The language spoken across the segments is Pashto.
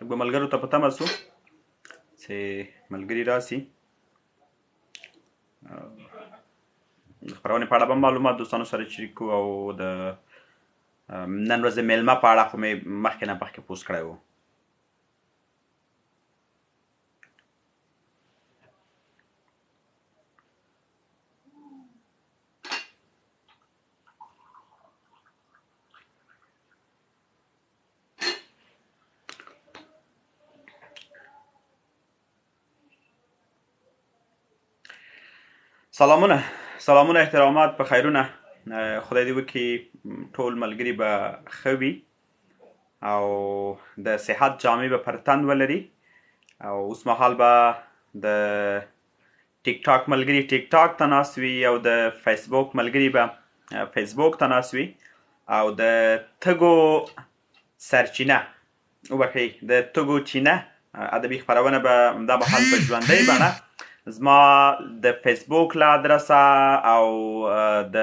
لږ به ملګرو ته په تمه سو چې ملګري راسي. د خپرونې په اړه به معلومات دوستانو سره شریک کړو او د نن ورځې میلمه په اړه خو مې مخکې نه مخکې پوسټ کړی و. سلامونه احترامات په خیرونه. خدای دې وکړي ټول ملګري به ښه وي او د صحت جامې به پر تن ولري. او اوس مهال به د ټیک ټاک ملګري ټیک ټاک ته ناست وي او د فیسبوک ملګري به فیسبوک ته ناست وي او د تږو سرچینه وبخښئ د تږو چینه ادبي خپرونه به دا مهال په ژوندۍ بڼه زما د فیسبوک له ادرسه او د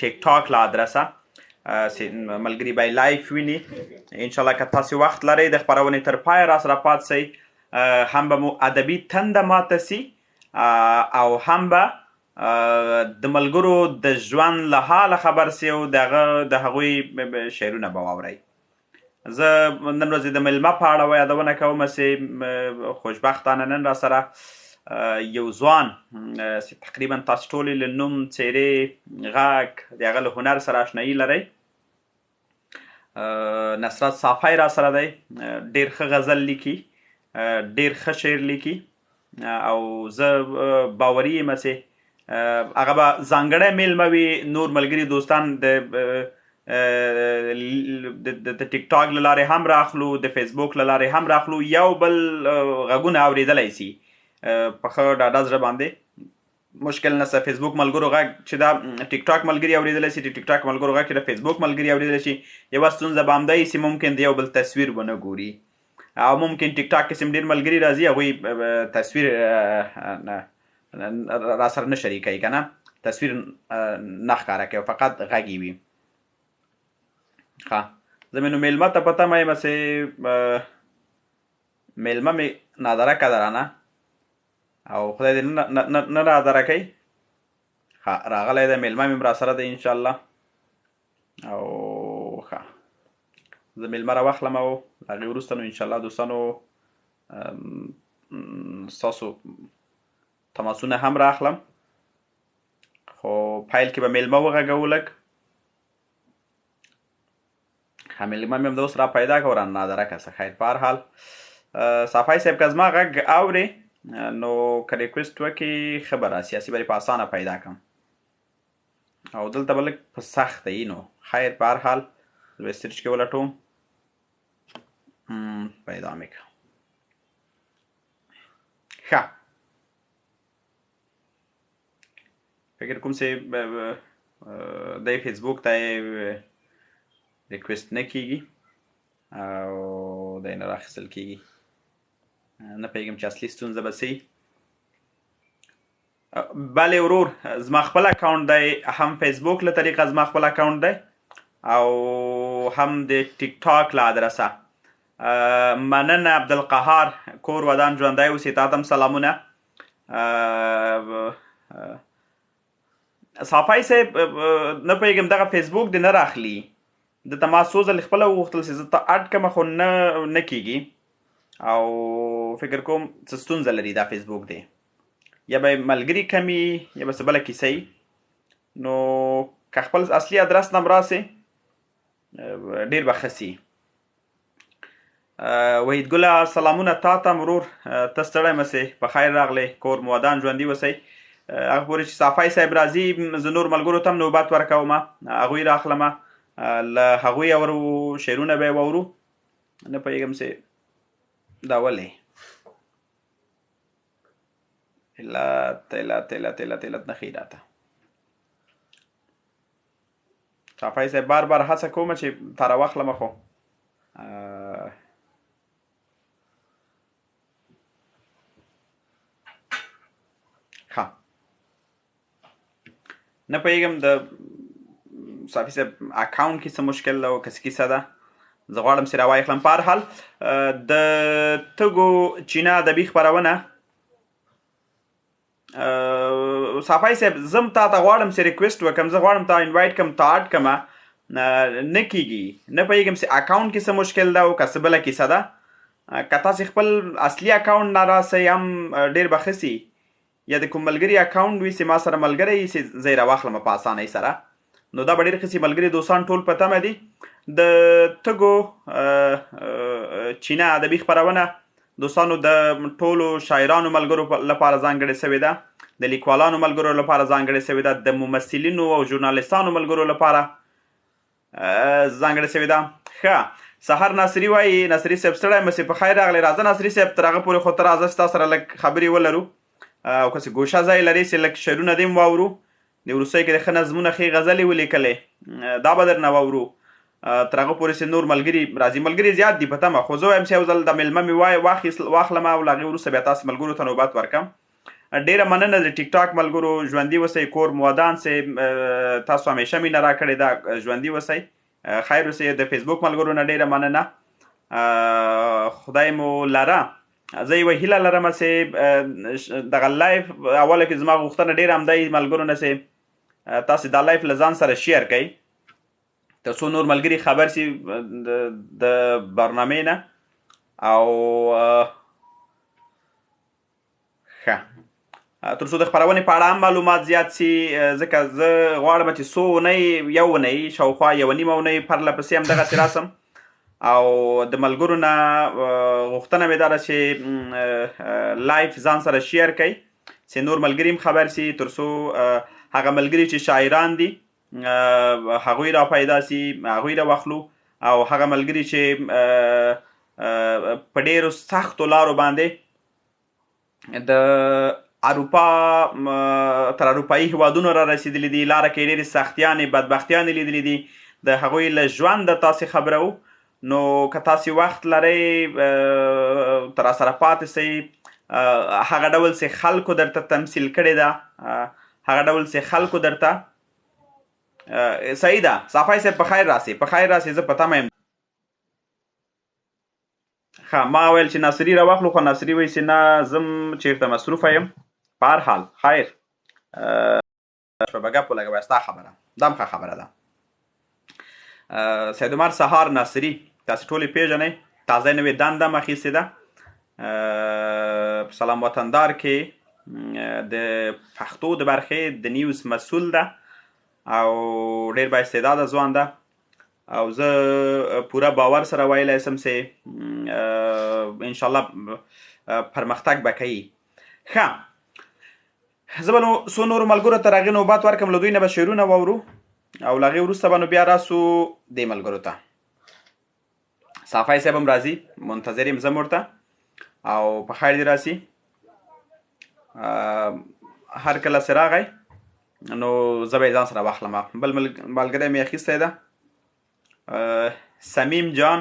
ټیک ټاک له ادرسه ملګري به لایف ویني. انشاءالله که تاسې وخت لرئ د خپرونې تر پایه راسره پاتې شئ، هم به مو ادبي تنده ماته سي او هم به د ملګرو د ژوند له حاله خبر سي او د هغوی شعرونه به واورئ. زه نن ورځې د میلمه په اړه یادونه کوم چې خوشبختانه نن را سره یو ځوان تقریبا تاسو ټولې له نوم څیرې غږ د هغه له هنر سره اشنایي لرئ. نصرت صافی را سره دی، ډېر ښه غزل لیکي، ډېر ښه شعر لیکي او زه باوري یم چې هغه به ځانګړی میلمه وي. نور ملګري دوستان د ټیک ټاک له لارې هم راخلو، د فیسبوک له لارې هم راخلو، یو بل غږونه اورېدلی سي په ښه ډاډه زړه باندې. مشکل نشته. فیسبوک ملګرو غږ چې دا ټیک ټاک ملګري اورېدلی شي، ټیک ټاک ملګرو غږ چې د فیسبوک ملګري اورېدلی شي. یوه ستونزه به همدا وي چې ممکن د یو بل تصویر ونه ګوري او ممکن ټیک ټاک کې ډېر ملګري راځي هغوی تصویر را سره نه شریکوي که نه، تصویر نه ښکاره کوي، فقط غږ یې وي. ښه، زه مې نو میلمه ته په تمه یم چې میلمه مې نادرکه ده رانه او خدای دې نه رادره کوي. ښه، راغلی دی میلمه مې را سره دی انشاءالله. او ښه، زه میلمه راواخلم او هغې وروسته نو انشاءالله دوستانو ستاسو تماسونه هم راخلم. خو پیل کې به میلمه وغږوو لږ. میلمه مې همدا اوس را پیدا کړو رانه نادرکه څه. خیر، په هر حال صافی صاحب که زما غږ اورې نو که ریکویسټ وکړي ښه به راسي، هسې به یې په اسانه پیدا کړم او دلته به لږ په سخته وي. نو خیر، په هر حال زه به سرچ کې ولټوم، پیدا مې کړه. ښه، فکر کوم چې دی فیسبوک ته یې ریکویسټ نه کېږي او دی نه راخیستل کېږي. نه پوهېږم چې اصلي ستونزه به څه وي. بلې ورور، زما خپل اکاونټ دی، هم فیسبوک له طریقه زما خپل اکاونټ دی او هم د ټیک ټاک له ادرسه. مننه عبدالقهار، کور ودان ژوندی اوسې، تا ته هم سلامونه. صافی صاحب نه پوهېږم دغه فیسبوک دې نه راخلي، دته ما څو ځلې خپله وغوښتل چې زه ته اډ کړمه خو نه کېږي او فکر کوم څه ستونزه لري دا فیسبوک دی، یا به ملګري کم وي یا به څه بله کیسه وي. نو که خپل اصلي ادرس نه م راسې ډېر به ښه سي. وحید ګله سلامونه تا ته ورور، ته ستړی مه سې، په خیر راغلی، کور مو ودان ژوندي اوسئ. هغه پورې چې صافی صاحب راځي زه نور ملګرو ته هم نوبت ورکوم، هغوی راخلمه، له هغوی اورو شعرونه به یې واورو. نه پوهېږم چې دا ولې علت نه ښیي راته. صافی صاحب بار بار هڅه کومه چې تا راواخلمه خو ښه، نه پوهېږم د صافي صاحب اکاونټ کې څه مشکل ده او که څه کیسه ده. زه غواړم چې راواخلم. په هر حال د تږو چینه ادبي خپرونه صافی صاحب زم تا ته غواړم چې ریکویسټ وکړم، زه غواړم تا انوایټ کړم، تا اډ کړم، نه کېږي. نه پوهېږم چې اکاونټ کې څه مشکل ده او که څه بله کیسه ده. که تاسې خپل اصلي اکاونټ نه راسئ هم ډېر به ښه سي، یا د کوم ملګري اکاونټ وي چې ما سره ملګری وي چې زه یې راواخلم په اسانۍ سره، نو دا به ډېر ښه سي. ملګري دوستان ټول په تمه دي. د تږو چینه ادبي خپرونه دوستانو د ټولو شاعرانو ملګرو لپاره ځانګړې شوې ده، د لیکوالانو ملګرو لپاره ځانګړې شوې ده، د ممثلینو او ژورنالیستانو ملګرو لپاره ځانګړې شوې ده. ښه، سهار ناصري وایي ناصري صاحب ستړی مسې په خیر راغلی. راځه ناصري صاحب، تر هغه پورې خو ته راځه چې تا سره لږ خبرې ولرو او که څه ګوشه ځای لرې چې لږ شعرونه دې هم واورو. د وروستیو کې د ښه نظمونه ښې غزلې ولیکلې، دا به درنه واورو. تر هغه پورې چې نور ملګري راځي. ملګري زیات دي په تمه، خو زه وایم چې یو ځل د میلمه مې واخلم او له هغې وروسته بیا تاسې ملګرو ته نوبت ورکړم. ډېره مننه د ټیک ټاک ملګرو، ژوندي اوسئ. کور مودان صاحب تاسو همیشه مینه راکړې ده، ژوندي اوسئ، خیر اوسئ. د فیسبوک ملګرو نه ډېره مننه، خدای مو لره. زه یوه هیله لرم چې دغه لایف اوله کې زما غوښتنه ډېره همدا وي ملګرو نه چې تاسې دا لایف له ځان سره شیر کړئ تر څو نور ملګري خبر شي د برنامې نه. او ښه، تر څو د خپرونې په اړه هم معلومات زیات شي، ځکه زه غواړم چې څو اونۍ، یو اونۍ شاوخوا یوه نیمه اونۍ پرله پسې همدغسې راسم او د ملګرو نه غوښتنه مې دا ده چې لایف ځان سره شیر کړئ چې نور ملګري هم خبر شي، تر څو هغه ملګري چې شاعران دي هغوی را پیدا سي، هغوی را واخلو، او هغه ملګري چې په ډېرو سختو لارو باندې د اروپا تر اروپایي هیوادونو را رسېدلي دي، لاره کې ډېرې سختیانې بدبختیانې لیدلي دي، د هغوی له ژونده تاسې خبرو. نو که تاسې وخت لرئ تر راسره پاتې سئ، هغه ډول چې خلکو درته تمثیل کړې ده، هغه ډول چې خلکو درته صحیح ده. صافی صاحب په خیر راسې، په خیر راسې، زه په تمه یم. ښه، ما ویل چې ناصري راواخلو، خو ناصري وایي چې نه زم چېرته مصروفه یم. په هر حال خیر، شپه به ګپ ولګوئ، ستا خبره دا هم ښه خبره ده. سید عمر سهار ناصري تاسې ټول یې پېژنئ، تازه نوې دنده هم اخیستې ده په سلام وطندار کې د پښتو د برخې د نیوز مسؤل ده او ډېر با استعداده ځوان ده، او زه پوره باور سره ویلی شم چې انشاءالله پرمختګ به کوي. ښه، زه به نو څو نورو ملګرو ته هغې نوبت ورکړم، له دوی نه به شعرونه واورو او له هغې وروسته به نو بیا راسو دې ملګرو ته. صافی صاحب هم راځي، منتظر یم زه ورته، او په خیر دې راسي. هر کله چې راغی نو زه به یې ځان سره واخلم. بل ملګری مې اخیستی ده سمیم جان،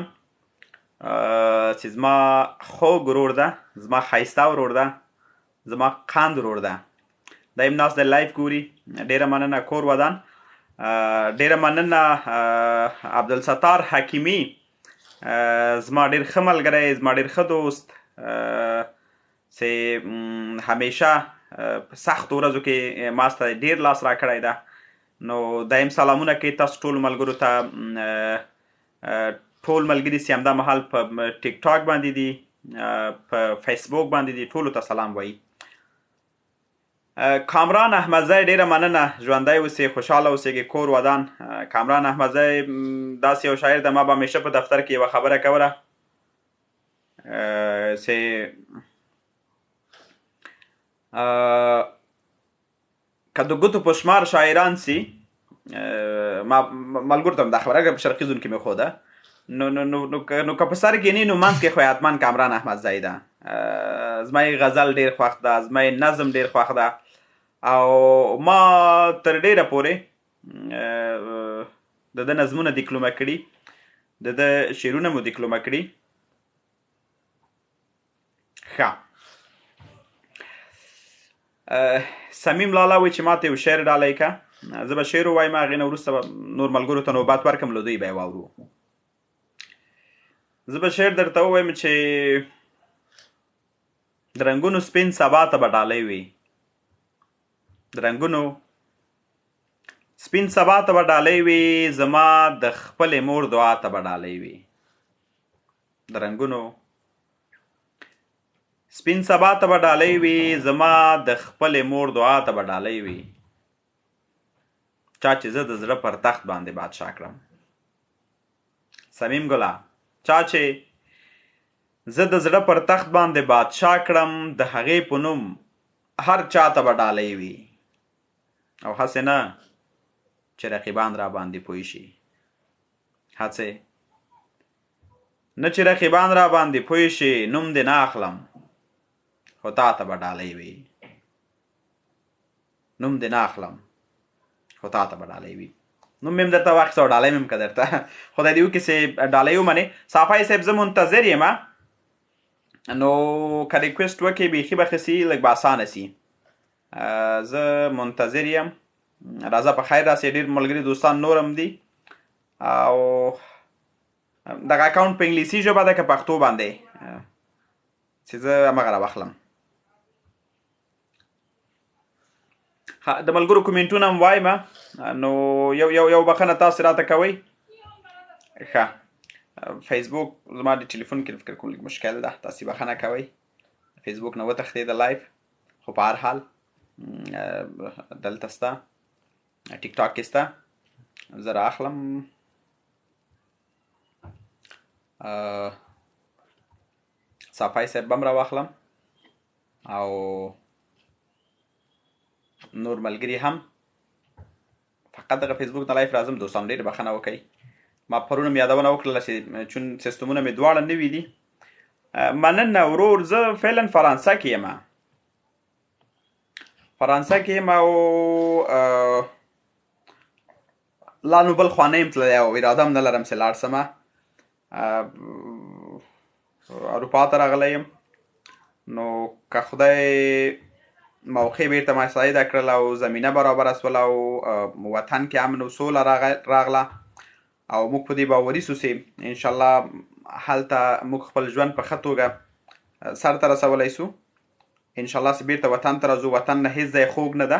چې زما خوږ ورور ده، زما ښایسته ورور ده، زما قند ورور ده، دا یم ناست دی لایف ګوري. ډېره مننه کور ودان. ډېره مننه عبدالستار حکیمي، زما ډېر ښه ملګری، زما ډېر ښه دوست، چې همیشه په سختو ورځو کې ما ته ډېر لاس راکړی ده. نو دایم سلامونه کوي تاسو ټولو ملګرو ته. ټول ملګري چې همدا مهال په ټیک ټاک باندې دي، په فیسبوک باندې دي، ټولو ته سلام وایي. کامران احمدزی ډېره مننه، ژوندی اوسئ، خوشحاله اوسئ، کور ودان. کامران احمدزی داسې یو شاعر ده، ما به همیشه په دفتر کې یوه خبره کوله چې که د ګوتو په شمار شاعران سي، ما ملګرو ته هم دا خبره په شرقي زون کې مې ښوده، نو که په سر کې نه نو منځ کې خو حتما کامران احمدزی ده. زما یې غزل ډېر خوښ ده، زما یې نظم ډېر خوښ ده، او ما تر ډېره پورې د ده نظمونه دیکلومه کړي، د ده شعرونه مو دیکلومه کړي. ښه، سمیم لالا وایي چې ما ته یو شعر ډالۍ که، زه به شعر ووایم، هغې نه وروسته به نور ملګرو ته نوبت ورکړم، له دوی به یې واورو. زه به شعر درته ووایم چې د رنګونو سپین سبا ته به ډالۍ وي، د رنګونو سپین سبا ته به ډالۍ وي، زما د خپلې مور دعا ته به ډالۍ وي. د رنګونو سپین سبا ته به ډالۍ وي، زما د خپلې مور دعا ته به ډالۍ وي. چا چې زه د زړه پر تخت باندې بادشاه کړم. صمیم ګله، چا چې زه د زړه پر تخت باندې بادشاه کړم، د هغې په نوم هر چا ته به ډالۍ وي. او هسې نه چې رقیبان را باندې پوه شي، هسې نه چې رقیبان را باندې پوه شي، نوم دې نه اخلم خو تا ته به ډالۍ وي. نوم دې نه اخلم خو تا ته به ډالۍ وي. نوم مې هم درته واخیسته او ډالۍ مې هم که درته. خدای دې وکړي چې ډالۍ ومنې. صافی صاحب زه منتظر یم، نو که ریکویسټ وکړې بیخي به ښه سي، لږ به اسانه سي. زه منتظر یم، راځه په خیر راسې. ډېر ملګري دوستان نور هم دي، او دغه اکاونټ په انګلیسي ژبه ده که پښتو باندې چې زه همغه راواخلم. د ملګرو کومنټونه هم وایم، نو یو بخښنه تاسې راته کوئ. ښه، فیسبوک زما د ټلیفون کې فکر کوم لږ مشکل ده، تاسې بخښنه کوئ. فیسبوک نه وتښتېده لایف، خو په هر حال دلته سته، ټیک ټاک کې سته، زه رااخلم. صافی صاحب به هم راواخلم، او نور ملګري هم. فقط دغه فیسبوک نه لایف راځم، دوستان ډېر بخښنه وکئ. ما پرون هم یادونه وکړله چې چون سیستمونه مې دواړه نوي دي. مننه ورور، زه فعلا فرانسه کې یم، فرانسه کې یم، او لا نو بل خوا نه یم تللی، او اراده هم نه لرم چې لاړ شمه. اروپا ته راغلی یم، نو که خدای موقع بیرته مساعده کړل او زمینه برابره شول، او وطن کې امن او سوله راغله، او موږ په دې باوري سو چې انشاءالله هلته موږ خپل ژوند په ښه توګه سر ته رسولی سو. انشاءالله چې بیرته وطن ته راځو. وطن نه هېڅ ځای خوږ نه ده،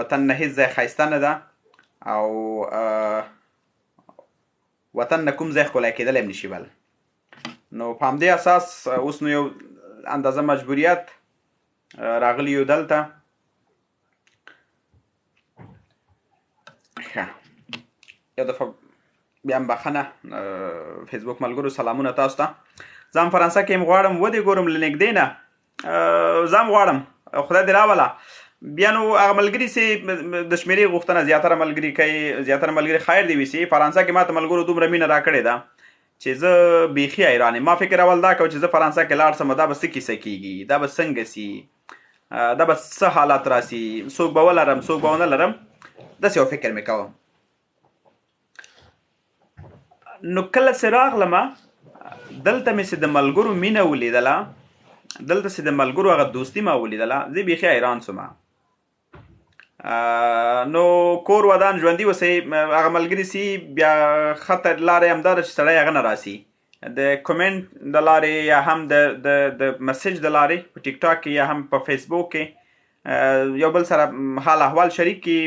وطن نه هېڅ ځای ښایسته نه ده، او وطن نه کوم ځای ښکلی کېدلی هم نشي بل. نو په همدې اساس اوس نو یو اندازه مجبوریت راغلی یو دلته. ښه، یو دفعه بیا هم بخښنه فیسبوک ملګرو، سلامونه تاسو ته. زه هم فرانسه کې هم غواړم ودې ګورم له نږدې نه، زه هم غواړم، خدای دې راوله. بیا نو هغه ملګري چې د شمېرې غوښتنه زیاتره ملګري کوي، زیاتره ملګري خیر دې وي. فرانسه کې ماته ملګرو دومره مینه راکړې ده چې زه بیخي حیران یم. ما فکر اول دا کوم چې زه فرانسه کې لاړ شم، دا به څه کیسه کېږي، دا به څنګه سي، دا به څه حالات راسي، څوک به ولرم څوک به ونه لرم، داسې یو فکر مې کوم. نو کله چې راغلمه دلته مې چې د ملګرو مینه ولیدله، دلته چې د ملګرو هغه دوستي ما ولیدله، زه بیخي حیران شوم. نو کور ودان ژوندي اوسئ. هغه ملګري سي بیا ښه لاره یې همدا ده چې سړی هغه نه راسي، د کومنټ د لارې یا هم د مسیج د لارې په ټیک ټاک کې یا هم په فیسبوک کې یو بل سره حال احوال شریک کې،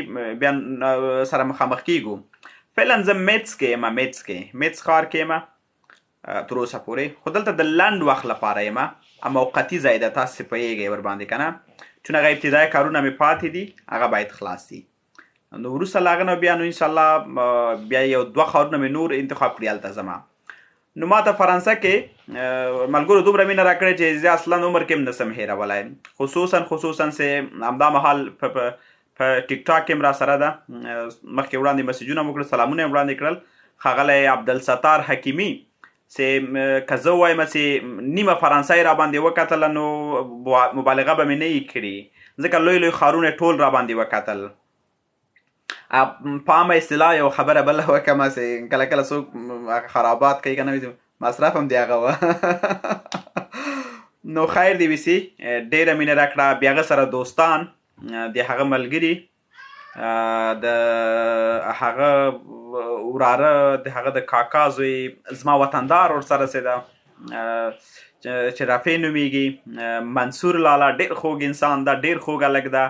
بیا سره مخامخ کېږو. فعلا زه میتس کې یم، میتس ښار کې یم تر اوسه پورې، خو دلته د لنډ وخت لپاره یم، موقتي ځای ده، تاسې پوهېږئ ورباندې که نه، چون هغه ابتدایي کارونه مې پاتې دي، هغه باید خلاص دي. نو وروسته له هغه نه بیا نو انشاءالله بیا یو دوه ښارونه مې نور انتخاب کړي، هلته ځمه. نو ما ته فرانسه کې ملګرو دومره مینه راکړې چې زه اصلا عمر کې هم نسم هېرولی، خصوصا چې همدا مهال په ټیک ټاک کې هم را سره ده. مخکې وړاندې مسیجونه مو کړل، سلامونه یې وړاندې کړل. ښاغلی عبدالستار حکیمي چې که زه ووایم چې نیمه فرانسه را باندې وکتله، نو مبالغه به مې نه یې کړي، ځکه لوی لوی ښارونه ټول را باندې وکتل. په عامه اصطلاح یو خبره بله وکړمه چې کله کله څوک خرابات کوي که نه، مصرف هم د هغه وه. نو خیر دې وسي، ډېره مینه راکړه. بیا هغه سره دوستان، د هغه ملګري، د هغه وراره د هغه د کاکا زوی زما وطندار ورسره سي ده چې رفیع نومیږي. منصور لالا ډېر خوږ انسان ده، ډېر خوږ هلک ده.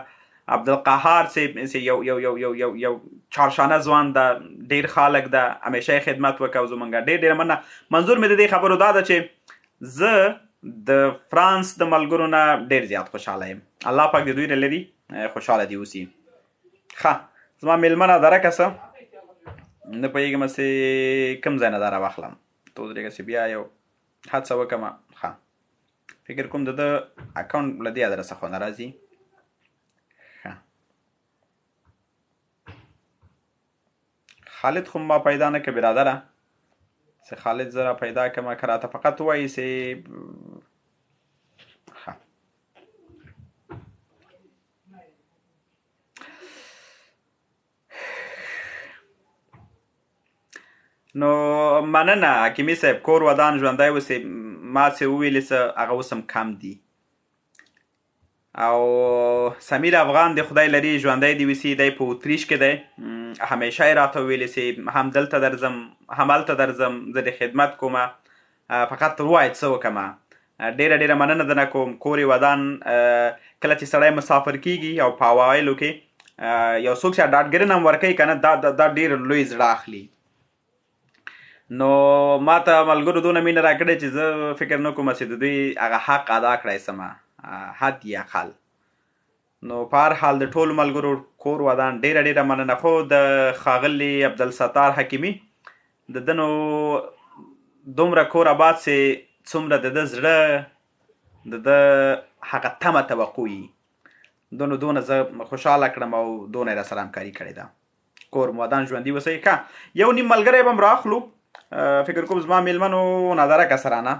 عبدالقهار صاحب یو یو یو یو یو یو چارشانه ځوان ده، ډېر ښه هلک ده، همیشه یې خدمت وکړه زمونږ. ډېر ډېره مننه. منظور مې د دې خبرو دا ده چې زه د فرانس د ملګرو نه ډېر زیات خوشحاله یم. الله پاک د دوی نه لري خوشحاله دي اوسي. ښه زما میلمنه درکه څه نه پوهېږم چې کوم ځای نه دا راواخلم، ته ودرېږه چې بیا یو هڅه وکړم. ښه فکر کوم د ده اکاونټ له دې ادرسه خو نه راځي. خالد خو ما پیدا نه که برادره، چې خالد زه را پیدا کړم که راته فقط ووایي چې نو مننه حکیمي صاحب. کور ودان ژوندی اوسې. ما چې وویلې څه هغه اوس هم کم دي. او سمیر افغان د خدای لري ژوندی دې اوسي، دی په اتریش کې دی. همیشه یې راته ویلې چې هم دلته درځم هم هلته درځم، زه د خدمت کومه، فقط ووایه څه وکړمه. ډېره ډېره مننه درنه کوم. کور ودان کله چې سړی مسافر کېږي او په اوایلو کې یو څوک چې ډاډګرن هم ورکوي که نه، دا ډېر لوی زړه اخلي. نو ما ته ملګرو دونه مینه راکړې چې زه فکر نه کوم چې د دوی هغه حق ادا کړی سمه، حد یا خل. نو په هر حال د ټولو ملګرو کور ودان ډېره ډېره مننه. خو د ښاغلي عبدالستار حکیمي د ده نو دومره کور آباد چې څومره د ده زړه د ده هغه تمه توقع وي، دونه زه خوشحاله کړم او دونه یې راسره همکاري کړې ده. کور ودان ژوندي اوسئ. ښه یو نیم ملګری به هم راخلو. فکر کوم زما میلمنو نظره کسرانه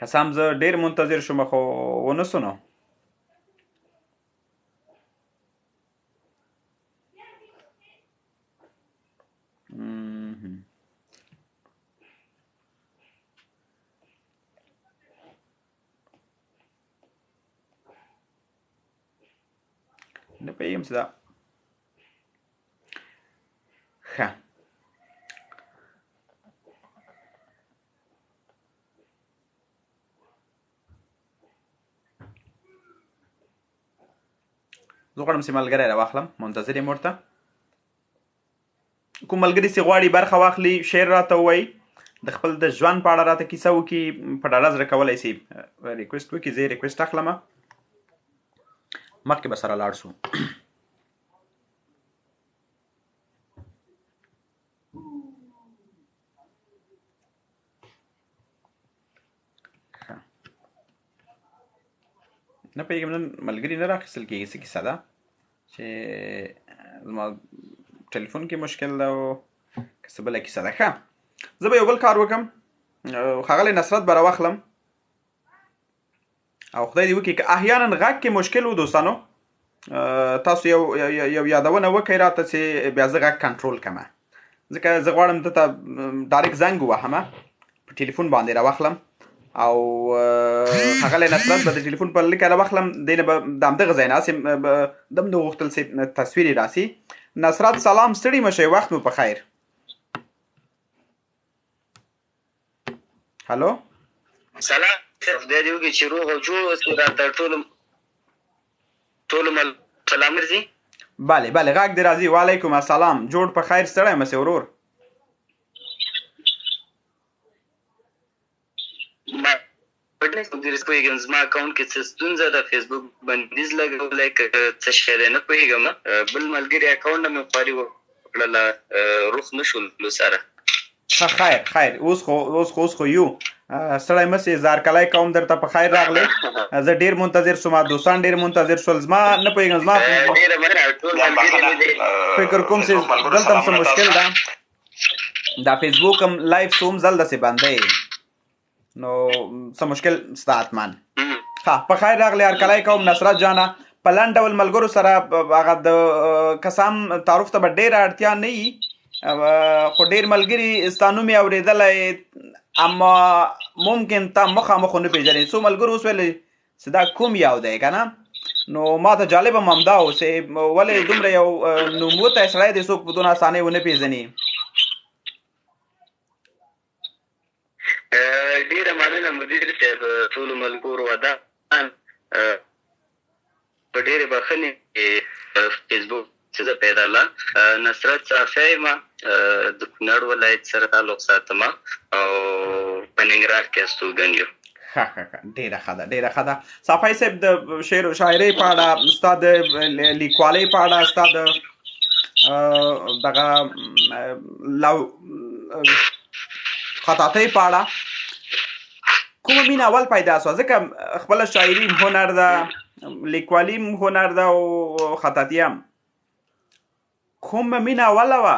کسام زه ډېر منتظر شوم خو ونه سو نو. نه پوهېږم چې دا ښه زه غواړم چې ملګری راواخلم، منتظر یم ورته. کوم ملګري چې غواړي برخه واخلي شعر راته ووایي، د خپل د ژوند په اړه راته کیسه وکړي، په ډاډه زړه کولی شي ریکویسټ وکړي. زه یې ریکویسټ اخلم، مخکې به سره لاړ شو. نه پوهېږم نن ملګري نه راخیستل کېږي، څه کیسه ده چې زما ټلیفون کې مشکل ده او که څه بله کیسه ده. ښه زه به یو بل کار وکړم، ښاغلی نصرت به راواخلم او خدای دې وکړي که احیانا غږ کې مشکل و دوستانو، تاسو یو یادونه وکړئ راته چې بیا زه غږ کنټرول کړم، ځکه زه غواړم ده ته ډایرکټ زنګ ووهمه، په ټلیفون باندې راواخلم او ښاغلی نصرت به د ټلیفون په لیکه راواخلم. دی نه به د همدغه ځای نه هسې دم نه غوښتل چې تصویر یې راسي. نصرت سلام، ستړي مه شئ، وخت مو په خیر. هلو سلام، خدای دې وکړي چې روغ او جوړ اوسې، راته ټولو سلام ورځي. بله بله غږ دې راځي. وعلیکم السلام، جوړ په خیر، ستړی مه شې ورور. پوهېږم زما اکاونټ کې څه ستونزه ده، فیسبوک بندیز لګولی که څه شی دی نه پوهېږم. بل ملګري اکاونټ نه مې خواري وکړله، روغ نه شولو سره. خیر اوس خو یو ستړی مه شې، زارکلی کوم درته په خیر راغلی. زه ډېر منتظر شوم، دوستان ډېر منتظر شول. زما نه پوهېږم زما فکر کوم چې دلته هم څه مشکل ده، دا فیسبوک هم لایف څو هم ځل داسې بندی، نو څه مشکل سته حتمن. په خیر راغلی هرکلی کوم نصرت جانه. په لنډ ډول ملګرو سره هغه د کسام تعارف ته به ډېره اړتیا نه وي، خو ډېر ملګري ستا نوم یې اورېدلی، اما ممکن تا مخامخ نه پېژنې. څو ملګرو اوس ویلې چې دا کوم یو دی که نه، نو ما ته جالب هم همدا و چې ولې دومره یو نوموتی سړی دی څوک په دونه اسانۍ ونه پېژني. ډېره مننه مدیر صاحب، ټولو ملګرو ودان په ډېرې بخښنې فیسبوک چې زه پیدا له نصرت صافی یم، د کونړ ولایت سره تعلق ساتم او په ننګرهار کې استوګن یم. ډېره ښه ده، ډېره ښه ده. صافی صاحب د شعر و شاعرۍ په اړه، ستا د لیکوالۍ په اړه، ستا د دغه خطاطۍ په اړه کومه مینه اول پیدا شوه؟ ځکه خپله شاعري هم هنر ده، لیکوالي هم هنر ده او خطاطي هم. کومه مینه اوله وه؟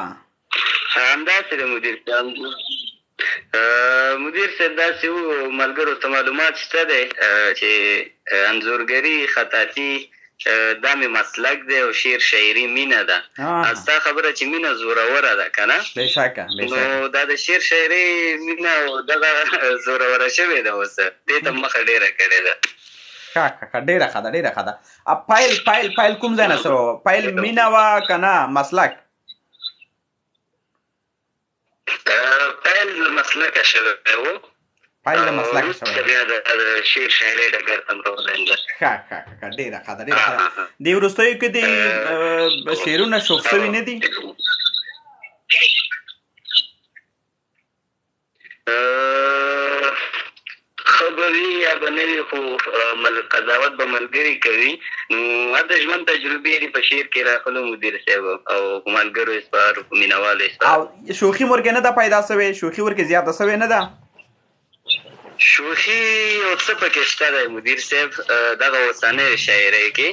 همداسې ده مدیر صاحب. مدیر صاحب داسې و، ملګرو ته معلومات شته دی چې انځورګري، خطاطي دا مې مسلک دی او شعر شاعري مینه ده. ستا خبره چې مینه زوروره ده که نه؟ بېشکه نو دا د شعر شاعري مینه او دغه زوروره شوې ده اوس، دې ته مخه ډېره کړې ده. ډېره ښه ده، ډېره ښه ده. پیل کوم ځای نه سره وه؟ پیل مینه وه که نه مسلک؟ پیل له مسلکه شوی و، پیل له مسلکه شوی بیا د شعر شاعرۍ ډګر ته مروړی ده. ډېره ښه ده، ډېره ښه ده. دې وروستیو کې دې شعرونه شوق شوي نه دي؟ خبري یا به نه وي، خو قضاوت به ملګري کوي. نو د ژوند تجربې دي په شعر کې راغلو مدیر صاحب، او ملګرو اصفار، مینوالو اصفار. او شوخي ورکې نه ده پیدا شوې؟ شوخي ورکې زیاته شوې نه ده؟ شوخي یو څه پکې شته دی مدیر صاحب، دغه اوسنۍ شاعرۍ کې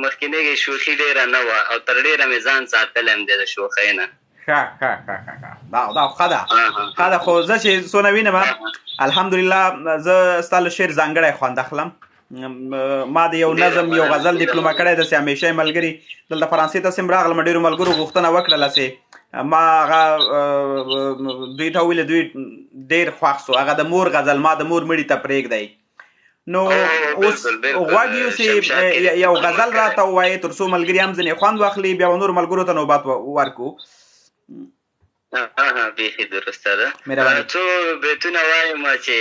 مخکینۍ کې شوخي ډېره نه وه، او تر ډېره مې ځان ساتلی هم دی د شوخۍ نه. دا ښه ده، ښه ده. خو زه چې څونه وینم الحمدلله، زه ستا له شعر ځانګړی خوند اخلم. ما د یو نظم، یو غزل ډیپلوما کړی ده، چې همیشه یې ملګري دلته فرانسې ته سم راغلم، ډېرو ملګرو غوښتنه وکړله چې ما هغه دوی ته وویل، دوی ډېر خوښ سو. هغه د مور غزل، ما د مور مړي ته پرېږدی. نو اوس غواړ یو چې یو غزل راته ووایې تر څو ملګري هم ځینې خوند واخلي، بیا به نورو ملګرو ته نوبت ورکړو. بیخي درسته ده. څو بیتونه وایم چې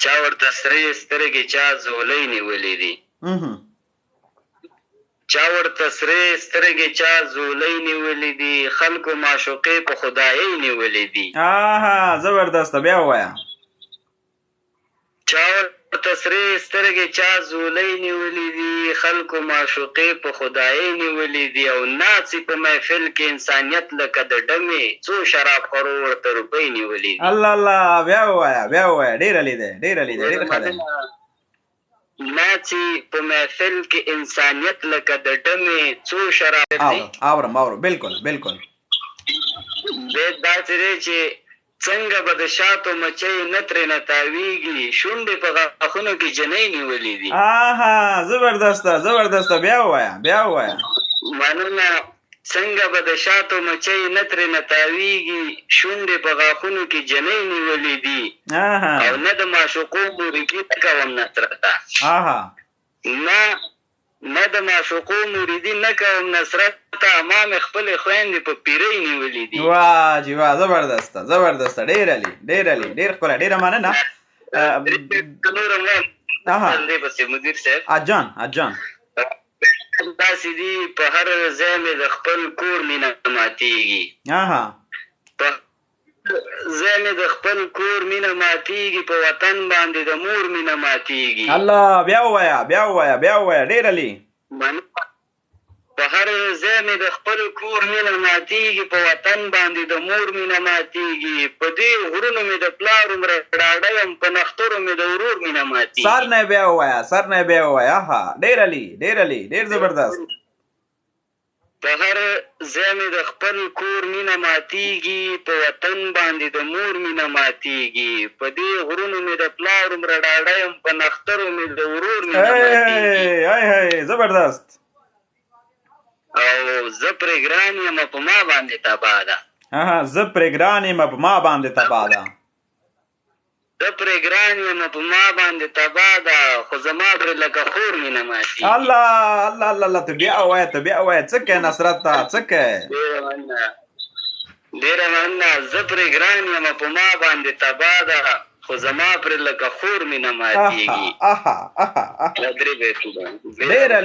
چا ورته سرې سترګې چا زولۍ نیولې دي، چا ورته سرې سترګې چا زولۍ نیولې دي، خلکو معشوقې په خدایۍ نیولې دي. زبردسته، بیا ووایه. چا ورته سرې سترګې چا زولۍ نیولې دي، خلکو معشوقې په خدایۍ نیولې دي، او ناڅي په محفل کې انسانیت لکه د ډمې، څو شراب خورو ورته روپۍ نیولې دي. الله الله، بیا ووایه، بیا ووایه. ډېره لیدې، ډېره لیدې، ډېر ښه دی. ناڅي په محفل کې انسانیت لکه د ډمې، څو شراب. اورم بلکل بلکل. بیت داسې دی چې څنګه به د شاتو مچۍ نه ترېنه تاویږي، شونډې په غاښونو کې جنۍ نیولې دي. زبردسته، زبردسته. بیا ووایه، بیا ووایه. مننه. څنګه به د شاتو مچۍ نه ترېنه تاویږي، شونډې په غاښونو کې جنۍ نیولې دي، او نه د معشوقو موریدي نه کوم نصرته، نه د معشوقو موریدي نه کوم نصرته، ما مې خپلې خویندې په پیرۍ نیولې دي. واه جي واه، زبردسته، زبردسته. ډېره لي، ډېره لي، ډېر ښکلی، ډېره مننه. مدیر صاحب اجان داسې دي، په هر ځای مې د خپل کور مینه ماتېږي، ځای مې د خپل کور مینه ماتېږي، په وطن باندې د مور مینه ماتېږي. الله، بیا ووایه، بیا ووایه، بیا ووایه. ډېره لي. په هر ځای مې د خپل کور مینه ماتېږي، په وطن باندې د مور مینه ماتېږي، په دې غرونو مې د پلار عمره ډاډه یم، په نښترو مې د ورور مینه ماتېږي. سر نه بیا ووایه، سر نه بیا ووایه. ډېره لي، ډېره لي، ډېر زبردست. په هر ځای مې د خپل کور مینه ماتېږي، په وطن باندې د مور مینه ماتېږي، په دې غرونو مې د پلار عمره ډاډه یم، په نښترو مې د ورور مینه ماتېږي. زبردست. او زه پرې ګران یم په ما باندې تباه ده، زه پرې ګران یم په ما باندې تباه ده، زه پرې ګران یم په ما باندې تبا ده خو زما پرې لکه خور مینه ماتېږي. الله الله الله الله، ته بیا ووایه ته بیا ووایه، څه کوې نصرت ته څه کوې؟ ډېره مننه. زه پرې ګران یم په ما باندې تبا ده خو زما پرې لکه خور مینه ماتېږي. ډېره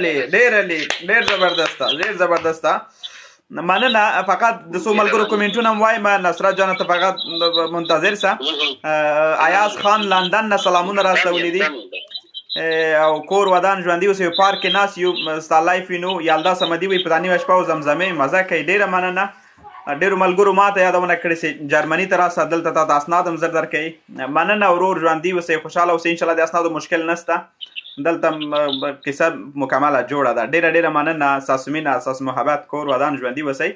ډېر زبردسته ډېر زبردسته. مننه. فقط د څو ملګرو کومنټونه هم وایم. نصرت جانه ته فقط منتظر سه. ایاز خان لندن نه سلامونه راستولي دي او کور ودان ژوندي اوسئ. پارک کې ناست یو ستا لایف وینو. یالدا صمدي وایي په دا نیمه شپه او زمزمې مزه کوي. ډېره مننه. ډېرو ملګرو ما ته یادونه کړې چې جرمني ته راسه، دلته تا ته اسناد هم زر درکوي. مننه ورور، ژوندي اوسئ، خوشحاله اوسئ. انشاءالله د اسنادو مشکل نشته، دلته کیسه مکمله جوړه ده. ډېره مننه. ستاسو مینه، ستاسو محبت، کور ودان ژوندي اوسئ.